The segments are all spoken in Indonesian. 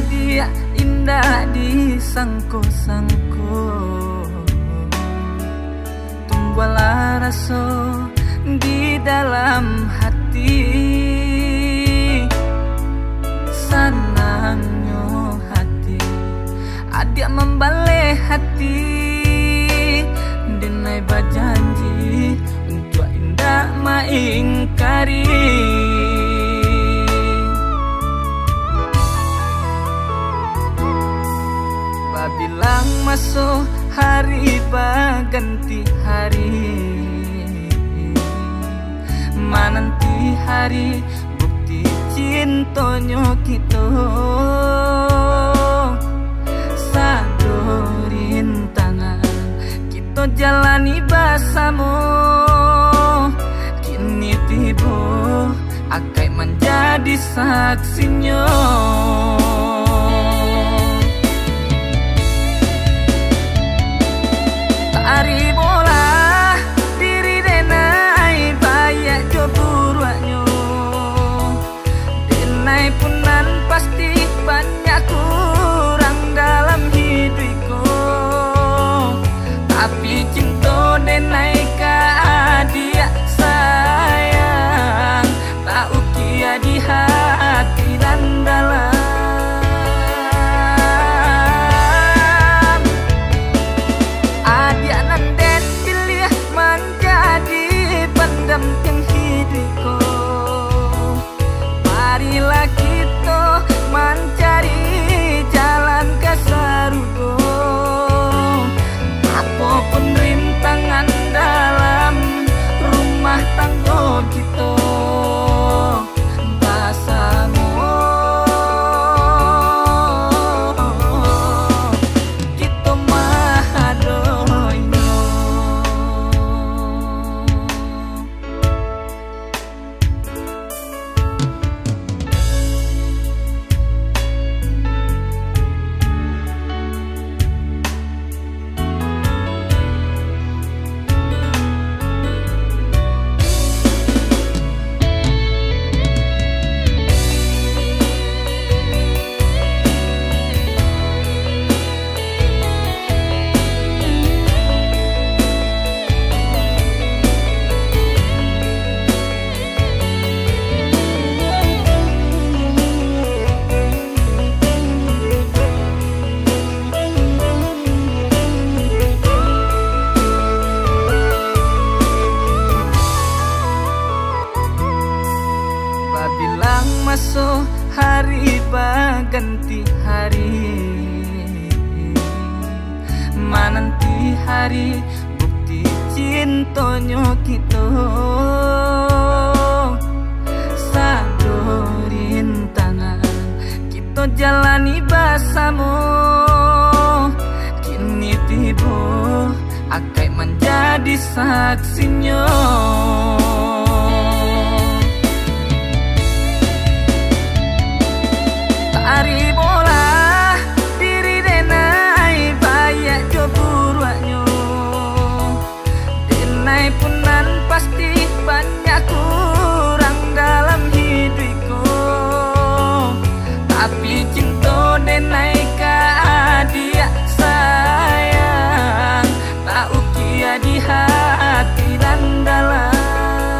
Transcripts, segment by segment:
dia indah disangko-sangko, tumbuhlah rasa di dalam hati, senangnya hati adik membalik hati, denai berjanji untuk indah maingkari. Bilang masuk hari berganti hari, menanti hari bukti cintanya kita, sadorin tangan kita jalani bersama, kini tiba akan menjadi saksinya. Ari bola diri denai banyak jo buruanyo, denai punan pasti banyak kurang dalam hidupku, tapi cinta denai ka dia sayang, tak ukia di hati dan dalam. Marilah kita mencari jalan ke surga, apapun rintangan dalam rumah tangga kita, bersama kita mahadoyo. Bilang masuk hari berganti hari, menanti hari bukti cintanya kita, sadorin tangan kita jalani bersama, kini tiba akan menjadi saksinya. Ari bola diri denai banyak jo buruanyo, denai punan pasti banyak kurang dalam hidupku, tapi cinta denai ka dia sayang, tak ukia di hati dan dalam.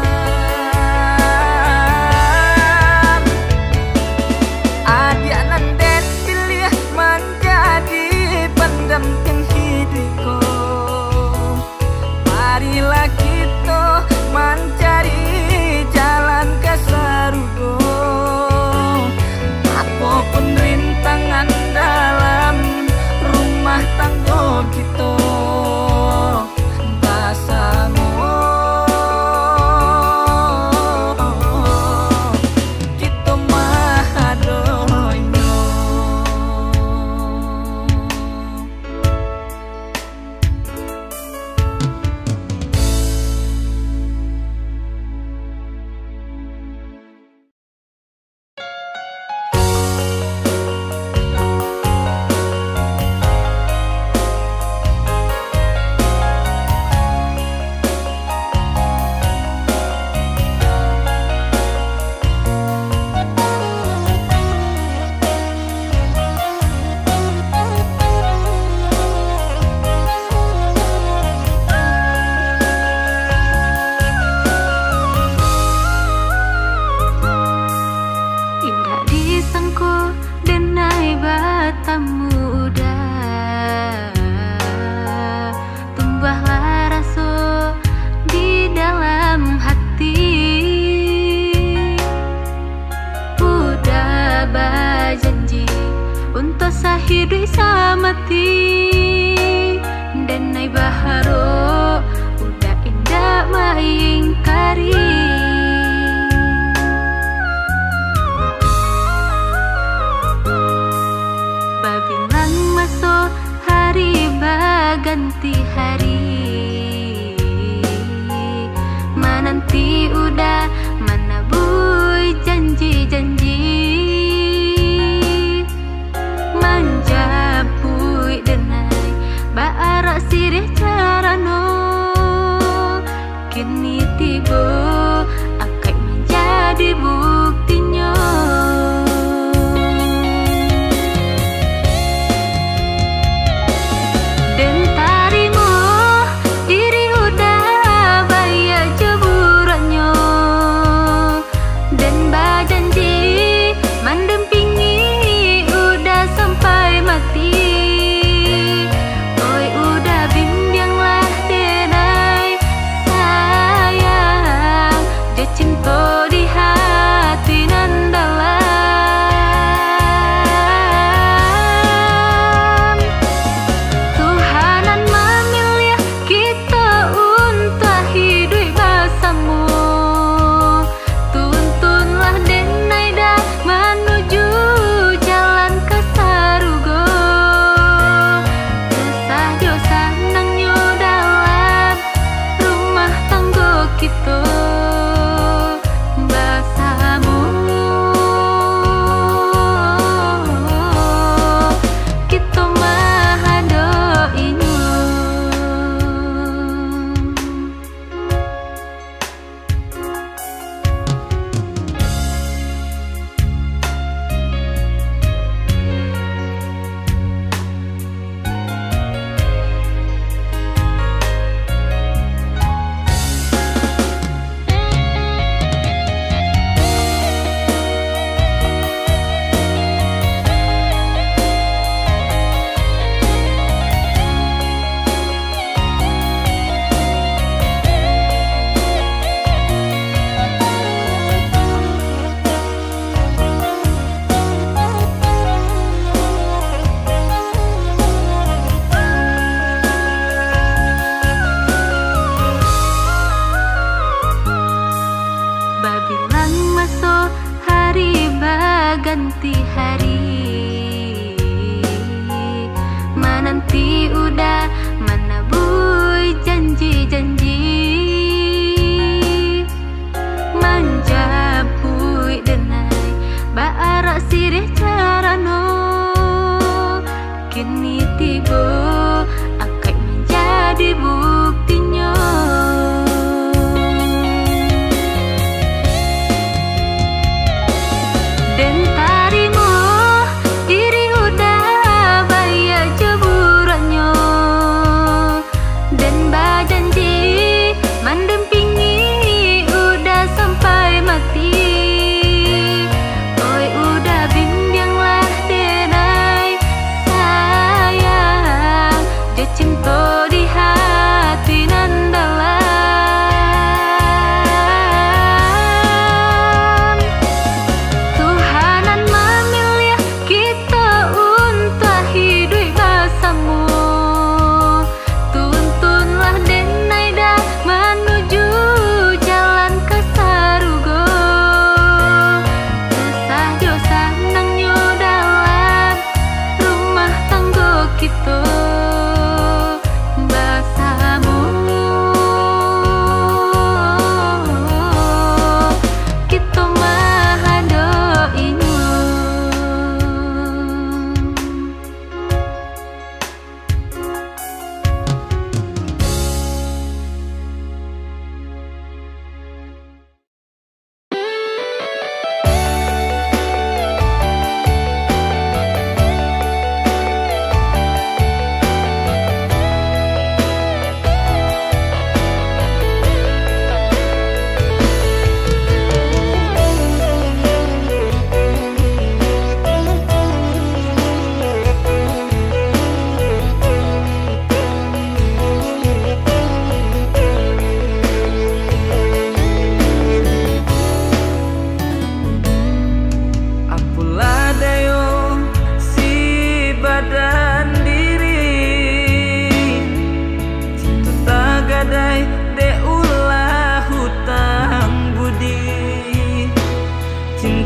hidup samati dan nai baharo udah indah maingkari. Babinang masuk hari baganti hari, menanti udah menabui janji-janji, manjapui denai baarak sirih carano, kini tiba akai menjadi buktinya. Dan tarimo diri udah bayar jeburannya, dan berjanji mendampingi udah sampai mati. Oi udah bimbanglah denai sayang, dia cinta di hati nan dalam. Tuhanan memilih kita untuk hidup bersama, tuntunlah denai dah menuju jalan ke sarugo. Desah jo senangnya dalam rumah tangga kita bersama, kita mahadoinya. Babilang masuk hari baganti hari, menanti udah menabui janji-janji, manjapui denai baarak sirih carano, kini tiba akai menjadi buktinya. Dan tarimo diri udah bayar jeburannya, dan berjanji mendampingi udah sampai mati. Oi udah bimbanglah denai sayang, dia cinta di hati nan dalam. Tuhanan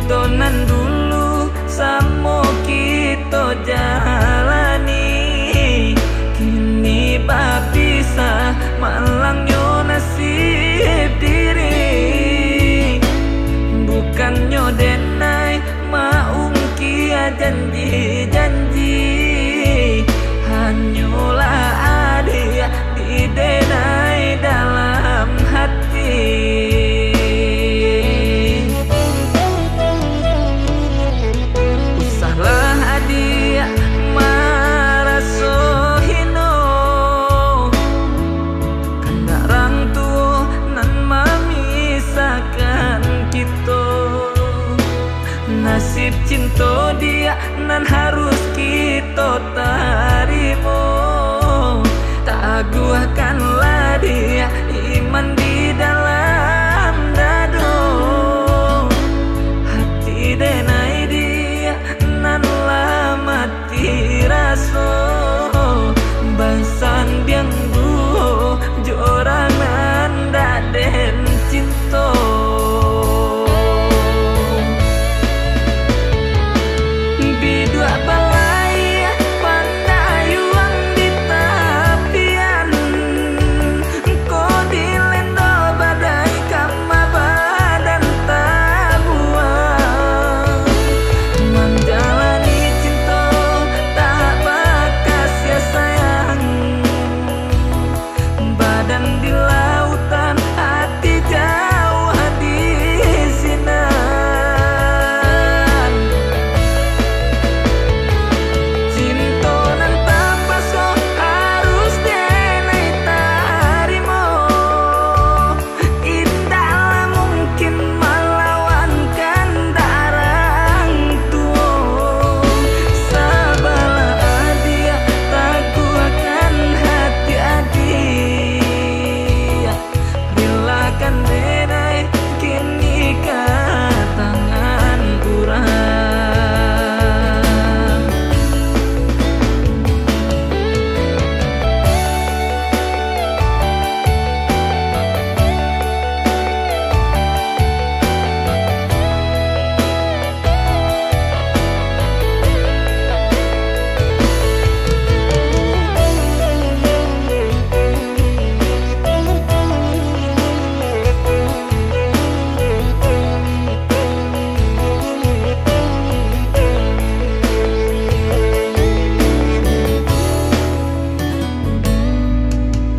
Cintonan dulu samo kita jalani, kini babisa malang yo nasib diri. Bukannya denai maungkia janji-janji, hanyalah ada didenai dalam hati. Nasib cinta dia nan harus kita tarimo. Taguhkanlah dia iman di dalam dado. Hati denai dia nan lamati raso. Basan biang buo jorangan daden cinta.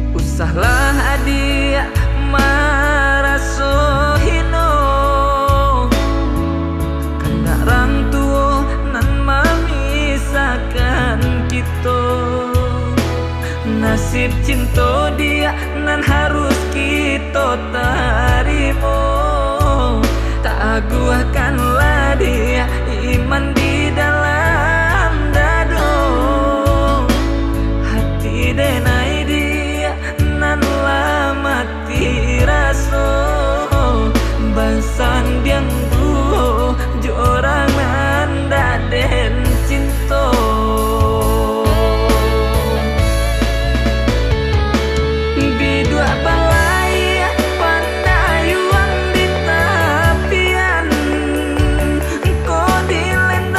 Usahlah adia marasohino, karena orang tua nan memisahkan kita. Nasib cinta dia nan harus kita tarimo. Taguhkanlah dia iman di dalam dado. Hati denai dia nan lamati raso. Basan diang duo jorangan daden cinta. Bidua balai pandayuan di tapian, ko dilendo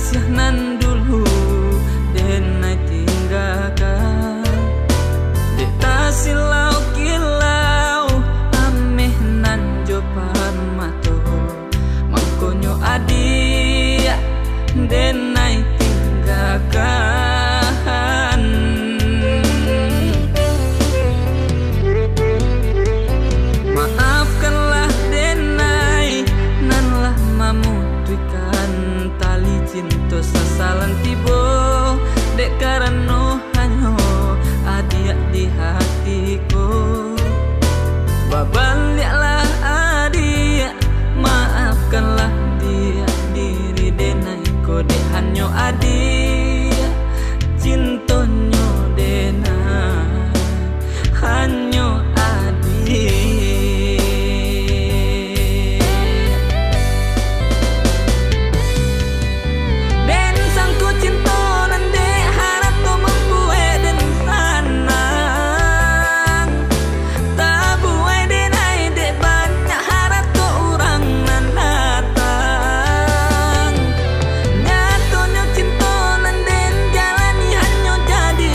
kasih nan dulu denai tinggalkan. Dek ta silau kilau ameh nan jopan mato mangkonyo adia denai tinggalkan. Maafkanlah denai nan lah mamutwikan tali cinta sasalan tibo dek karano hanyo adia di hatiku. Babaliklah adia maafkanlah dia diri denai ko dek hanyo adia cintonyo denai hanyo adia. Jadi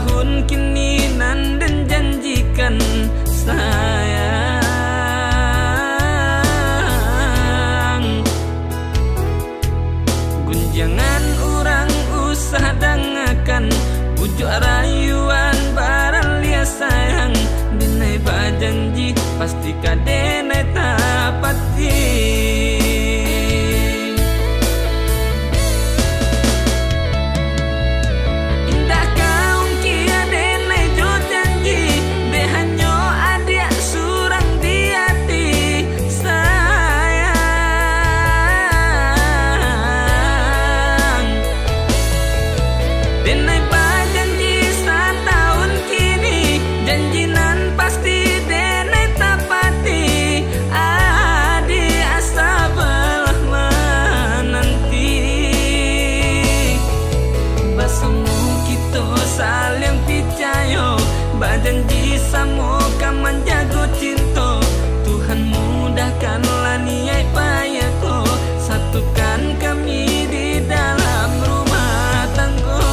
setahun kini nan dan janjikan sayang. Gunjangan orang usah dangakan, bujuk rayuan barang lia sayang. Dinai bajanji pasti kadenai tapati. Janji samoga menjaga cinta, Tuhan mudahkanlah niat payahku, satukan kami di dalam rumah tangga.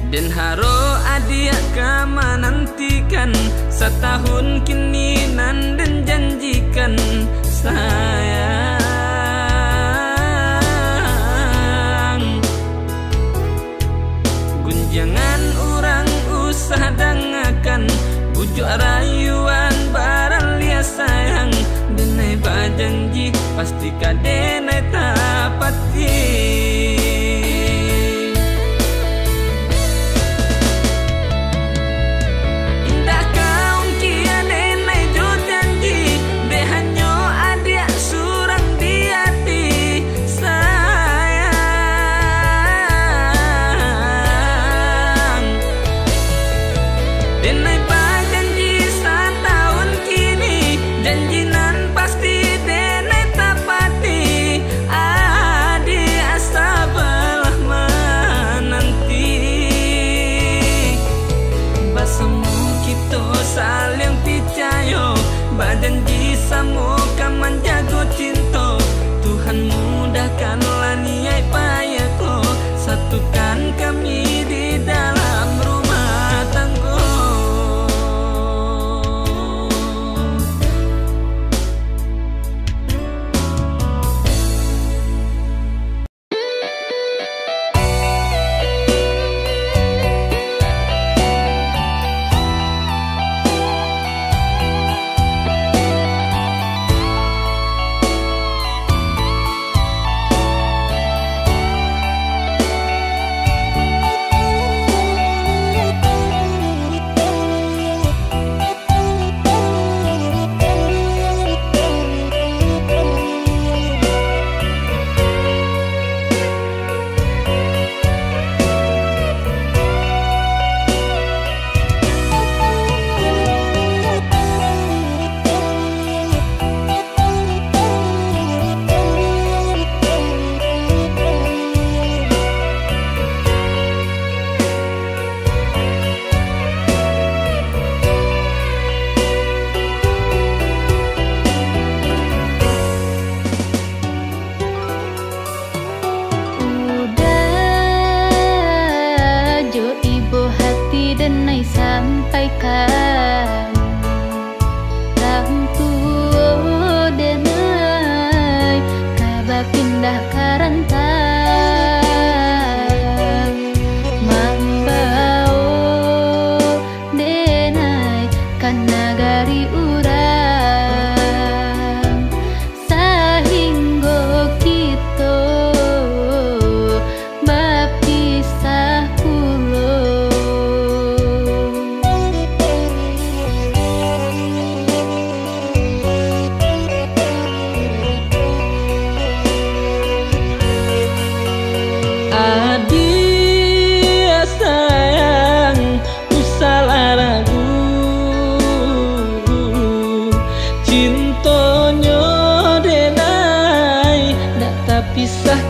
Dan haro adia kama nantikan, setahun kini nan dan janjikan sayang. Gunjangan orang usah dangakan, bujuk rayuan barang lia sayang. Dinai bajanji pasti kadenai tapati. Surang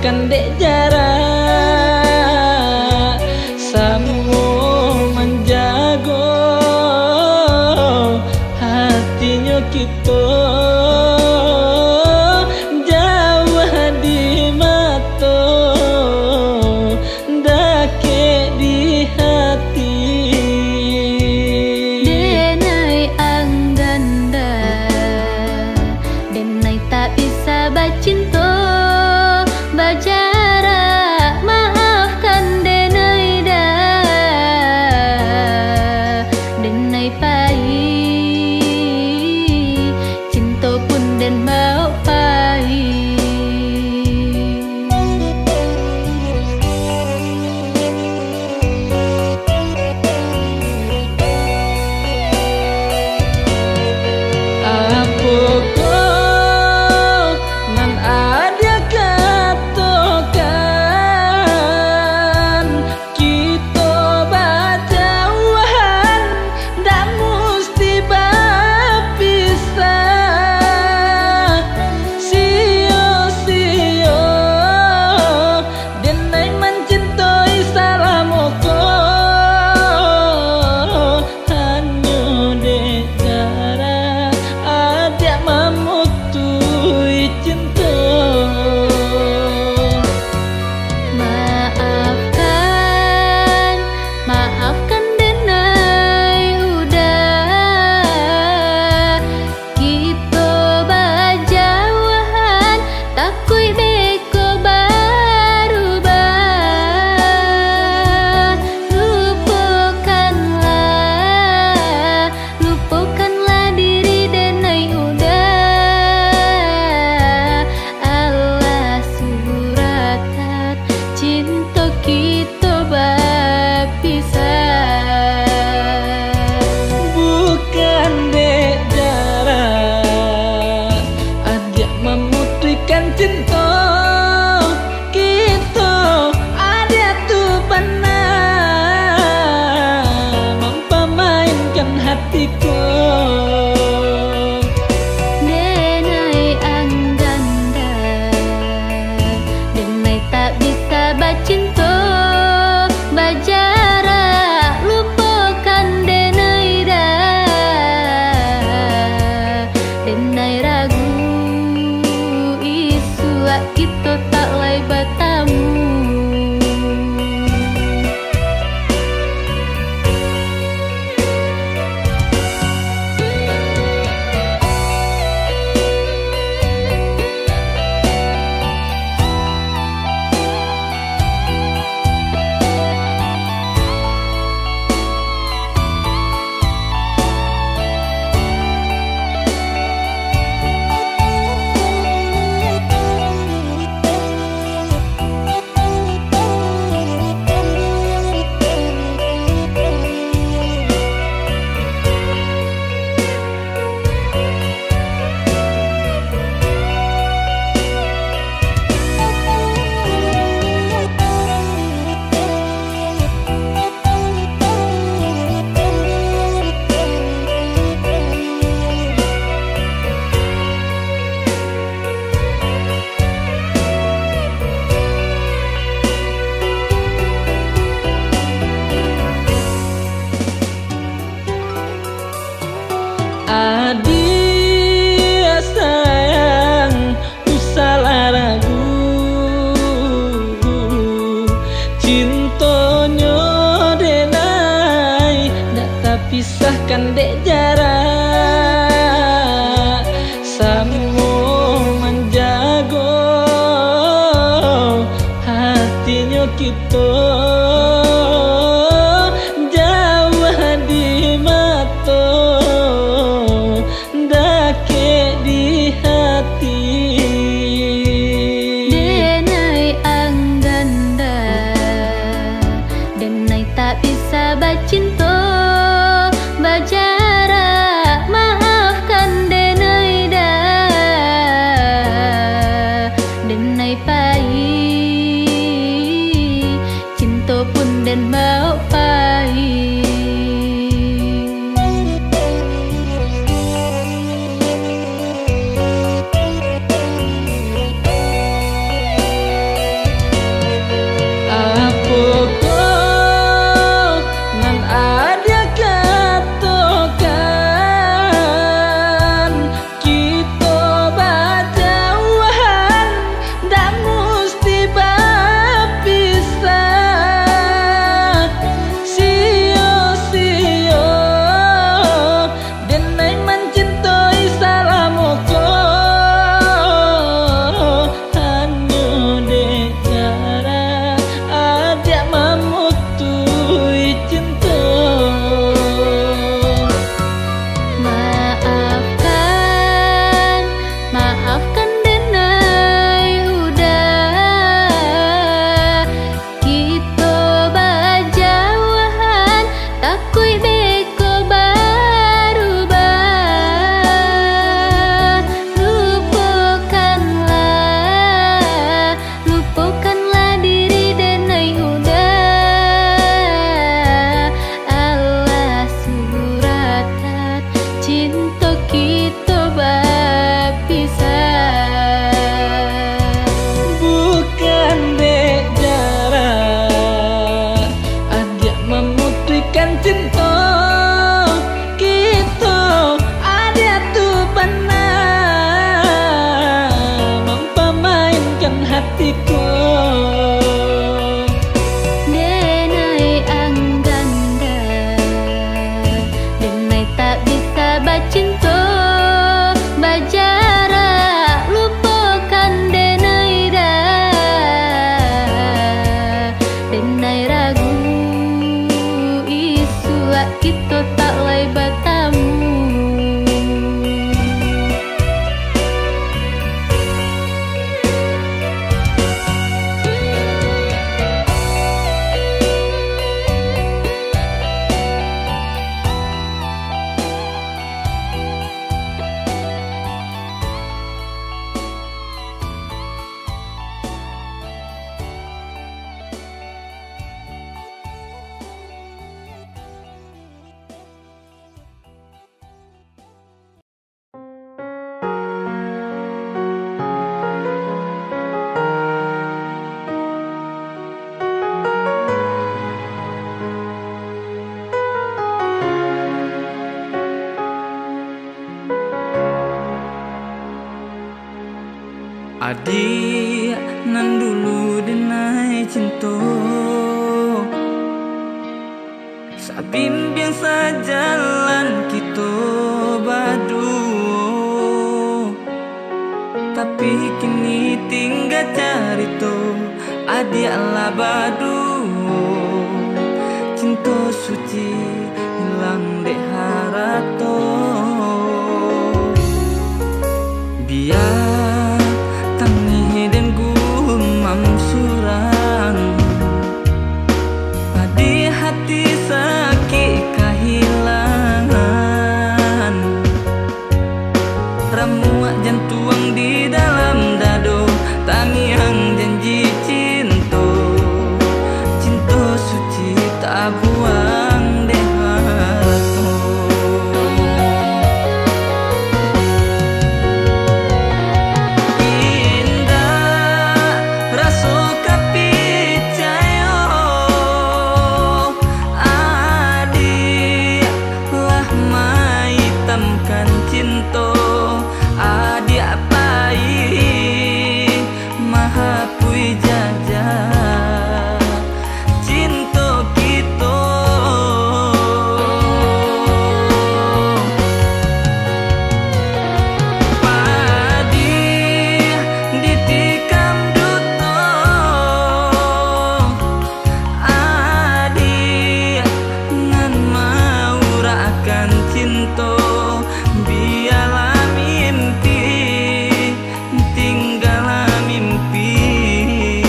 pisahkan dek jarak, samo menjago hatinya kita jauh di mata dake di hati. Denai angganda, denai tak bisa bacinta bajarak, maafkan denai dah, denai pahit, cinta pun den mau pahit. Denai angganda, denai tak bisa bacinta bajarak, lupakan denai dah, denai ragu isu kita tak lay bertamu. Adik sayang, ku salah ragu, cintonya denai dak tak pisahkan dek jarak, samo menjago hatinya kita jauh di mata dake di hati. Denai angganda, denai tak bisa bacinta bajarak, Akui beko berubah. Lupakanlah diri denai udah. Allah suratan cinta kita berpisah. Bukan dek jarak ada memutihkan cinta kita, ada tuh benar mempemainkan hatiku. Denai angganda, denai tak bisa bacinta, bajarak lupakan denai dah. Denai ragu isuak kita tak lay bertemu. Adik nan dulu denai cinta, sabimbing sajalan kita berdua. Tapi kini tinggal carito, adik lah berdua. Cinta suci hilang dek harato. Biar tangi dan gumam surang, padi hati sakit kehilangan. Ramuak jantuang di dalam dado, tangiang janji cinta. Cinta suci tak buang deh harato. Cinta adik pai maha pui jajah cinta kita. Padi ditikam duto adik ngan mau rakan cinta. Biarlah mimpi, tinggallah mimpi,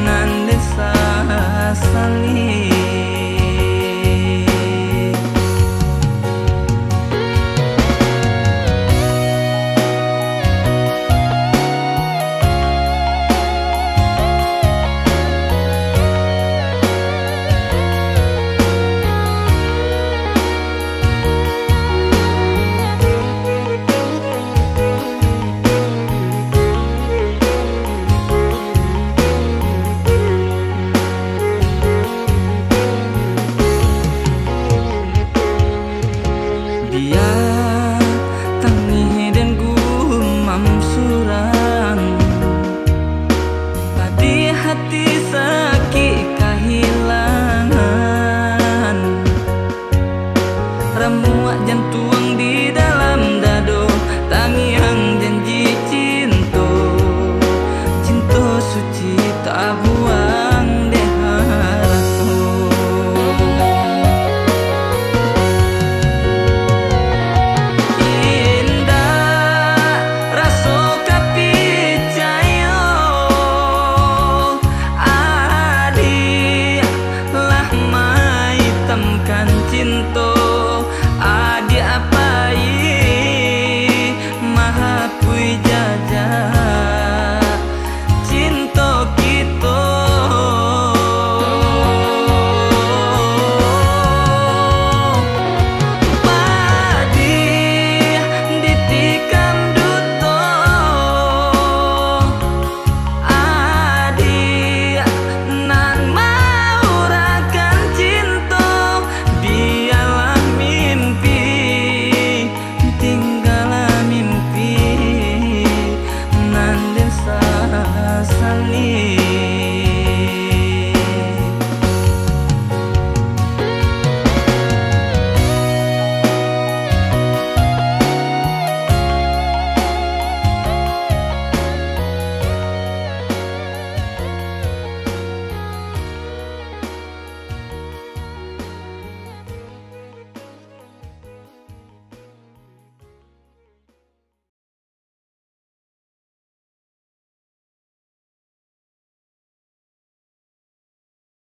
nan desa salih. Dia tangi dan gumam surang, padi hati sakit kehilangan. Ramuak jantuang di dalam dado, tangiang janji cinta. Cinta suci tak buang deh harato. Kan cinta